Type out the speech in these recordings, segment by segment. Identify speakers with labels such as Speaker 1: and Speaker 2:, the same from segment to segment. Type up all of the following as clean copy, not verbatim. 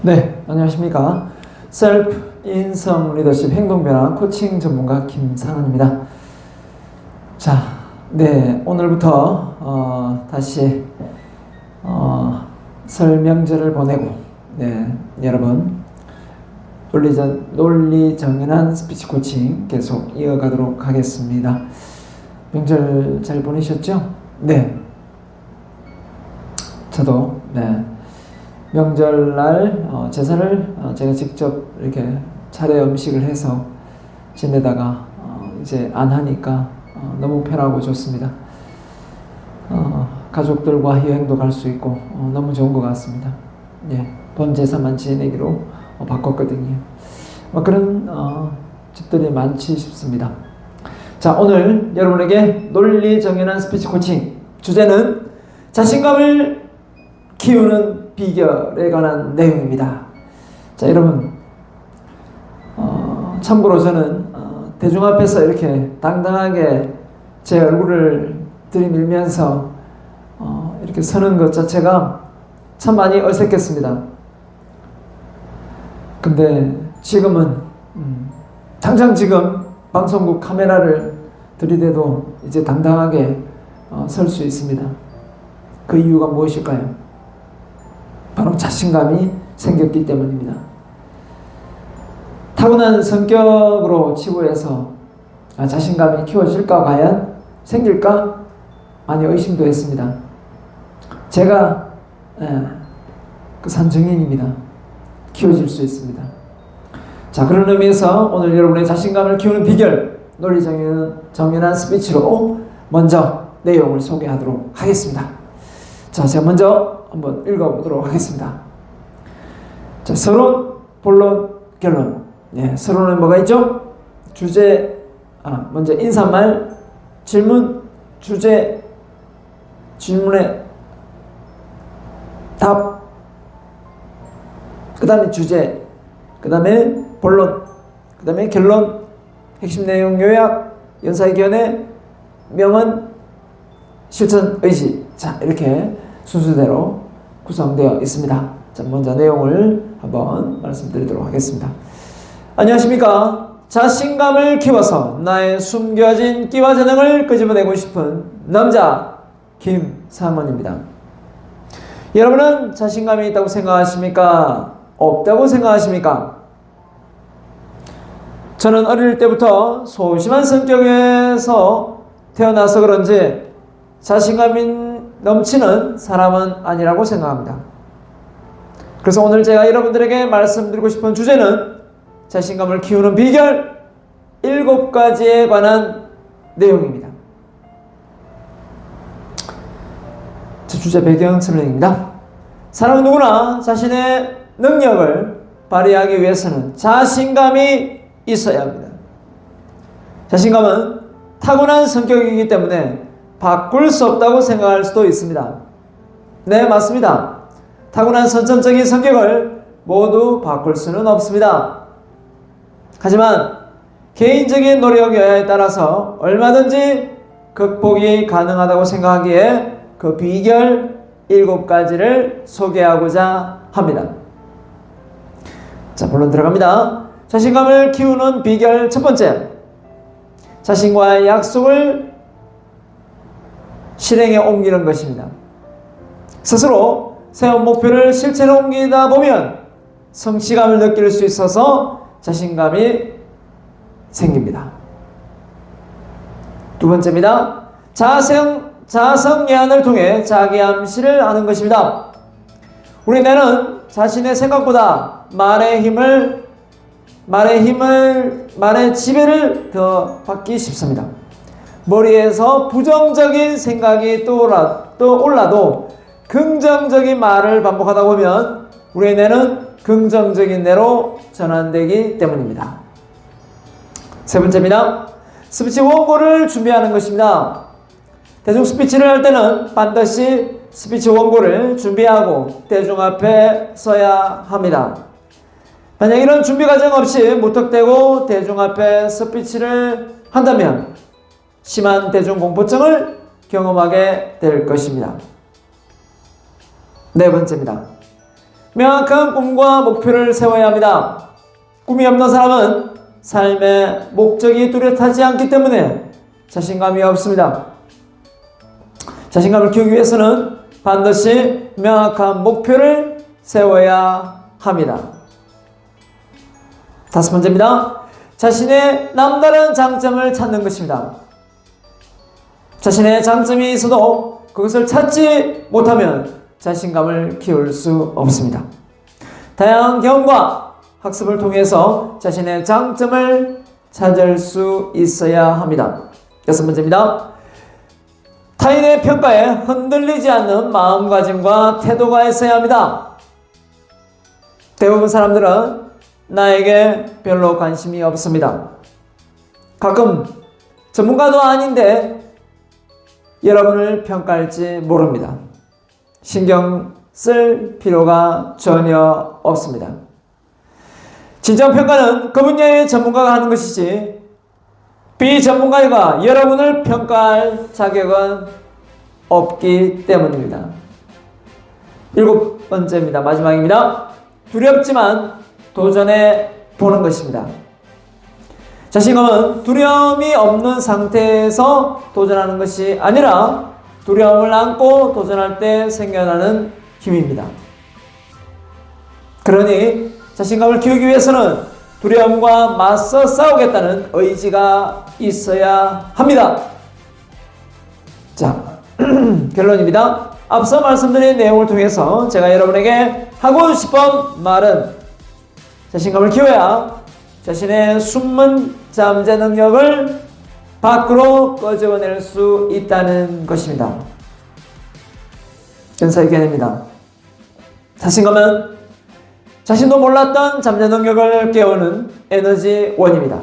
Speaker 1: 네, 안녕하십니까. 셀프 인성 리더십 행동 변화 코칭 전문가 김상은입니다. 자, 네, 오늘부터 다시 설 명절을 보내고, 네, 여러분 논리 정연한 스피치 코칭 계속 이어가도록 하겠습니다. 명절 잘 보내셨죠? 네, 저도 명절날 제사를 제가 직접 이렇게 차례 음식을 해서 지내다가 이제 안 하니까 너무 편하고 좋습니다. 가족들과 여행도 갈 수 있고 너무 좋은 것 같습니다. 예, 본 제사만 지내기로 바꿨거든요. 그런 집들이 많지 싶습니다. 자, 오늘 여러분에게 논리 정연한 스피치 코칭 주제는 자신감을 키우는 비결에 관한 내용입니다. 자, 여러분, 참고로 저는 대중 앞에서 이렇게 당당하게 제 얼굴을 들이밀면서 이렇게 서는 것 자체가 참 많이 어색했습니다. 근데 지금은 당장 지금 방송국 카메라를 들이대도 이제 당당하게 설 수 있습니다. 그 이유가 무엇일까요? 바로 자신감이 생겼기 때문입니다. 타고난 성격으로 치부해서 자신감이 키워질까, 과연 생길까 많이 의심도 했습니다. 제가 그 산증인입니다. 키워질 수 있습니다. 자, 그런 의미에서 오늘 여러분의 자신감을 키우는 비결 논리 정연한 스피치로 먼저 내용을 소개하도록 하겠습니다. 자, 제가 먼저 한번 읽어보도록 하겠습니다. 자, 서론, 본론, 결론. 예, 서론에 뭐가 있죠? 주제, 먼저 인사말, 질문, 주제, 질문에 답, 그 다음에 주제, 그 다음에 본론, 그 다음에 결론, 핵심 내용 요약, 연사의견의 명언, 실천 의지. 자, 이렇게 순서대로 구성되어 있습니다. 자, 먼저 내용을 한번 말씀드리도록 하겠습니다. 안녕하십니까. 자신감을 키워서 나의 숨겨진 끼와 재능을 끄집어내고 싶은 남자 김상원입니다. 여러분은 자신감이 있다고 생각하십니까? 없다고 생각하십니까? 저는 어릴 때부터 소심한 성격에서 태어나서 그런지 자신감이 넘치는 사람은 아니라고 생각합니다. 그래서 오늘 제가 여러분들에게 말씀드리고 싶은 주제는 자신감을 키우는 비결 7가지에 관한 내용입니다. 주제 배경 설명입니다. 사람 누구나 자신의 능력을 발휘하기 위해서는 자신감이 있어야 합니다. 자신감은 타고난 성격이기 때문에 바꿀 수 없다고 생각할 수도 있습니다. 네, 맞습니다. 타고난 선천적인 성격을 모두 바꿀 수는 없습니다. 하지만 개인적인 노력 여하에 따라서 얼마든지 극복이 가능하다고 생각하기에 그 비결 7가지를 소개하고자 합니다. 자, 본론 들어갑니다. 자신감을 키우는 비결 첫 번째, 자신과의 약속을 실행에 옮기는 것입니다. 스스로 세운 목표를 실체로 옮기다 보면 성취감을 느낄 수 있어서 자신감이 생깁니다. 두 번째입니다. 자성 예언을 통해 자기 암시를 하는 것입니다. 우리 뇌는 자신의 생각보다 말의 지배를 더 받기 쉽습니다. 머리에서 부정적인 생각이 떠올라도 긍정적인 말을 반복하다 보면 우리의 뇌는 긍정적인 뇌로 전환되기 때문입니다. 세 번째입니다. 스피치 원고를 준비하는 것입니다. 대중 스피치를 할 때는 반드시 스피치 원고를 준비하고 대중 앞에 서야 합니다. 만약 이런 준비 과정 없이 무턱대고 대중 앞에 스피치를 한다면 심한 대중공포증을 경험하게 될 것입니다. 네 번째입니다. 명확한 꿈과 목표를 세워야 합니다. 꿈이 없는 사람은 삶의 목적이 뚜렷하지 않기 때문에 자신감이 없습니다. 자신감을 키우기 위해서는 반드시 명확한 목표를 세워야 합니다. 5번째입니다. 자신의 남다른 장점을 찾는 것입니다. 자신의 장점이 있어도 그것을 찾지 못하면 자신감을 키울 수 없습니다. 다양한 경험과 학습을 통해서 자신의 장점을 찾을 수 있어야 합니다. 6번째입니다. 타인의 평가에 흔들리지 않는 마음가짐과 태도가 있어야 합니다. 대부분 사람들은 나에게 별로 관심이 없습니다. 가끔 전문가도 아닌데 여러분을 평가할지 모릅니다. 신경 쓸 필요가 전혀 없습니다. 진정 평가는 그 분야의 전문가가 하는 것이지 비전문가가 여러분을 평가할 자격은 없기 때문입니다. 7번째입니다. 마지막입니다. 두렵지만 도전해 보는 것입니다. 자신감은 두려움이 없는 상태에서 도전하는 것이 아니라 두려움을 안고 도전할 때 생겨나는 힘입니다. 그러니 자신감을 키우기 위해서는 두려움과 맞서 싸우겠다는 의지가 있어야 합니다. 자, 결론입니다. 앞서 말씀드린 내용을 통해서 제가 여러분에게 하고 싶은 말은 자신감을 키워야 자신의 숨은 잠재 능력을 밖으로 꺼져낼 수 있다는 것입니다. 연사의 견해입니다. 자신감은 자신도 몰랐던 잠재 능력을 깨우는 에너지원입니다.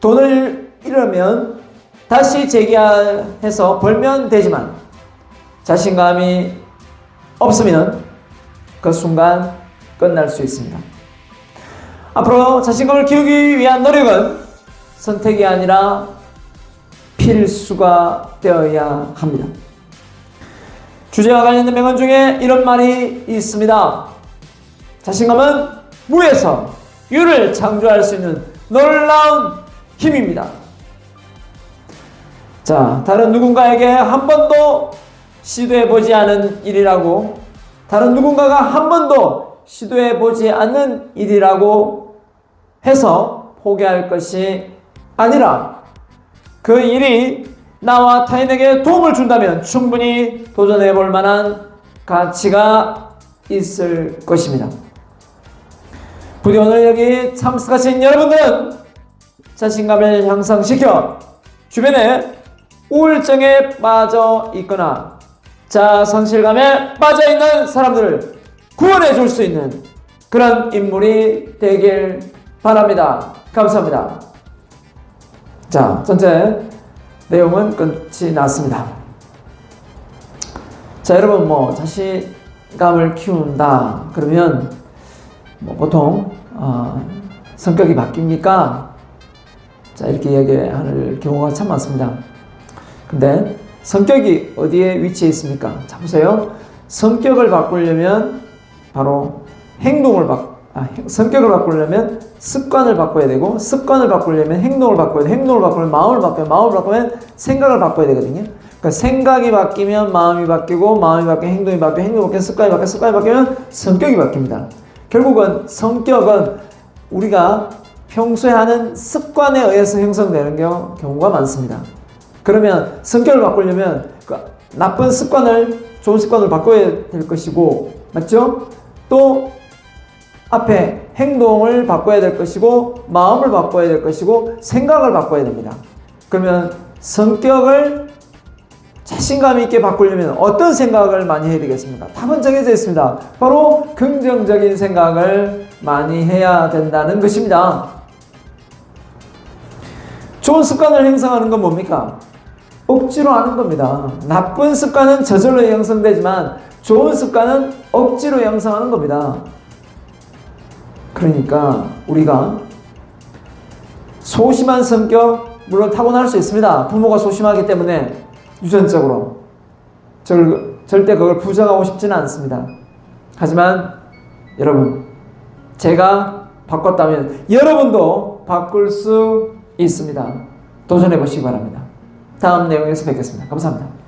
Speaker 1: 돈을 잃으면 다시 재기해서 벌면 되지만 자신감이 없으면 그 순간 끝날 수 있습니다. 앞으로 자신감을 키우기 위한 노력은 선택이 아니라 필수가 되어야 합니다. 주제와 관련된 명언 중에 이런 말이 있습니다. 자신감은 무에서 유를 창조할 수 있는 놀라운 힘입니다. 자, 다른 누군가에게 한 번도 시도해보지 않은 일이라고, 다른 누군가가 한 번도 시도해보지 않는 일이라고 해서 포기할 것이 아니라 그 일이 나와 타인에게 도움을 준다면 충분히 도전해볼 만한 가치가 있을 것입니다. 부디 오늘 여기 참석하신 여러분들은 자신감을 향상시켜 주변에 우울증에 빠져 있거나 자아상실감에 빠져 있는 사람들을 구원해 줄 수 있는 그런 인물이 되길 바랍니다. 감사합니다. 자, 전체 내용은 끝이 났습니다. 자, 여러분 자신감을 키운다 그러면 보통 성격이 바뀝니까? 자, 이렇게 이야기할 경우가 참 많습니다. 근데 성격이 어디에 위치해 있습니까? 자, 보세요. 성격을 바꾸려면 바로 성격을 바꾸려면 습관을 바꿔야 되고, 습관을 바꾸려면 행동을 바꿔야 돼. 행동을 바꾸면 마음을 바꿔요. 마음을 바꾸면 생각을 바꿔야 되거든요. 그러니까 생각이 바뀌면 마음이 바뀌고, 마음이 바뀌면 행동이 바뀌고, 행동이 바뀌면 습관이 바뀌고, 습관이 바뀌면 성격이 바뀝니다. 결국은 성격은 우리가 평소에 하는 습관에 의해서 형성되는 경우가 많습니다. 그러면 성격을 바꾸려면 그 나쁜 습관을 좋은 습관으로 바꿔야 될 것이고, 맞죠? 또 앞에 행동을 바꿔야 될 것이고, 마음을 바꿔야 될 것이고, 생각을 바꿔야 됩니다. 그러면 성격을 자신감 있게 바꾸려면 어떤 생각을 많이 해야 되겠습니까? 답은 정해져 있습니다. 바로 긍정적인 생각을 많이 해야 된다는 것입니다. 좋은 습관을 형성하는 건 뭡니까? 억지로 하는 겁니다. 나쁜 습관은 저절로 형성되지만 좋은 습관은 억지로 형성하는 겁니다. 그러니까 우리가 소심한 성격, 물론 타고날 수 있습니다. 부모가 소심하기 때문에 유전적으로 절대 그걸 부정하고 싶지는 않습니다. 하지만 여러분, 제가 바꿨다면 여러분도 바꿀 수 있습니다. 도전해 보시기 바랍니다. 다음 내용에서 뵙겠습니다. 감사합니다.